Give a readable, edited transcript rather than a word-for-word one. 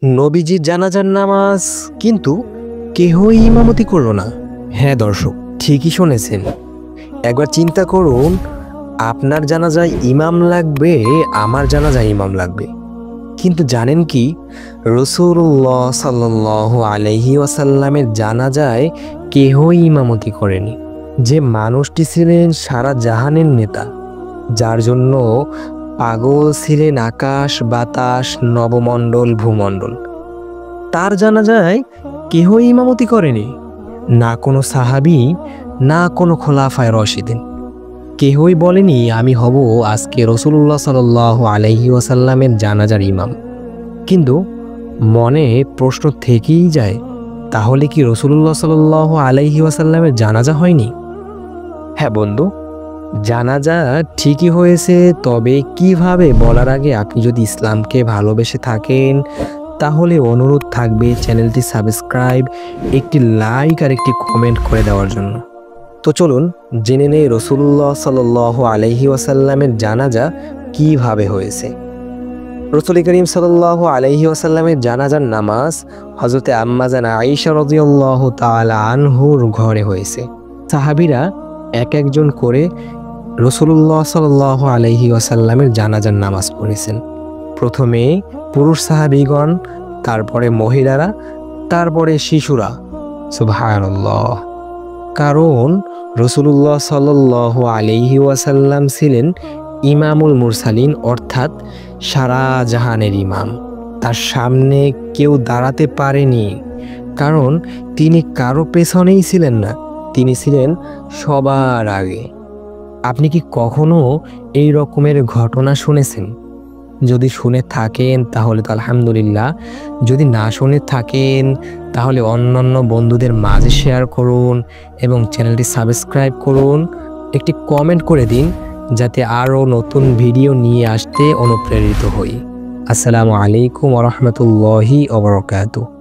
নবীজির জানাজার নামাজ কিন্তু কেহই ইমামতি করলো না। হ্যাঁ দর্শক, ঠিকই শুনেছেন। একবার চিন্তা করুন, আপনার জানাজায় ইমাম লাগবে, আমার জানাজায় ইমাম লাগবে, কিন্তু জানেন কি, রাসূলুল্লাহ সাল্লাল্লাহু আলাইহি ওয়াসাল্লামের জানাজায় কেহই ইমামতি করেনি। যে মানুষটি ছিলেন সারা জাহানের নেতা, যার জন্য পাগল ছিলেন আকাশ বাতাস নবমণ্ডল ভূমণ্ডল, তার জানাজায় কেহই ইমামতি করেনি। না কোনো সাহাবী, না কোনো খোলাফায়ে রাশিদিন, কেহই বলেনি আমি হব আজকে রাসূলুল্লাহ সাল্লাল্লাহু আলাইহি ওয়াসাল্লামের জানাজার ইমাম। কিন্তু মনে প্রশ্ন থেকেই যায়, তাহলে কি রাসূলুল্লাহ সাল্লাল্লাহু আলাইহি ওয়াসাল্লামের জানাজা হয়নি? হ্যাঁ বন্ধু, জানাজা ঠিকই হয়েছে, তবে কিভাবে বলার আগে আপনি যদি ইসলামকে ভালোবেসে থাকেন তাহলে অনুরোধ থাকবে চ্যানেলটি সাবস্ক্রাইব, একটি লাইক আর একটি কমেন্ট করে দেওয়ার জন্য। তো চলুন জেনে নেই রাসূলুল্লাহ সাল্লাল্লাহু আলাইহি ওয়াসাল্লামের জানাজা কিভাবে হয়েছে। রাসূল করিম সাল্লাল্লাহু আলাইহি ওয়াসাল্লামের জানাজার নামাজ হযরতে আম্মা জান আয়েশা রাদিয়াল্লাহু তাআলা আনহুর ঘরে হয়েছে। সাহাবীরা এক একজন করে রাসূলুল্লাহ সাল্লাল্লাহু আলাইহি ওয়াসাল্লামের জানাজার নামাজ পড়েছেন। প্রথমে পুরুষ সাহাবীগণ, তারপরে মহিলারা, তারপরে শিশুরা। সুবহানাল্লাহ। কারণ রাসূলুল্লাহ সাল্লাল্লাহু আলাইহি ওয়াসাল্লাম ছিলেন ইমামুল মুরসালিন, অর্থাৎ সারা জাহানের ইমাম। তার সামনে কেউ দাঁড়াতে পারেনি, কারণ তিনি কারো পেছনেই ছিলেন না, তিনি ছিলেন সবার আগে। আপনি কি কখনো এই রকমের ঘটনা শুনেছেন? যদি শুনে থাকেন তাহলে তো আলহামদুলিল্লাহ, যদি না শুনে থাকেন তাহলে অন্যান্য বন্ধুদের মাঝে শেয়ার করুন এবং চ্যানেলটি সাবস্ক্রাইব করুন, একটি কমেন্ট করে দিন যাতে আরও নতুন ভিডিও নিয়ে আসতে অনুপ্রেরিত হই। আসসালামু আলাইকুম ওয়া রাহমাতুল্লাহি ওয়া বারাকাতুহু।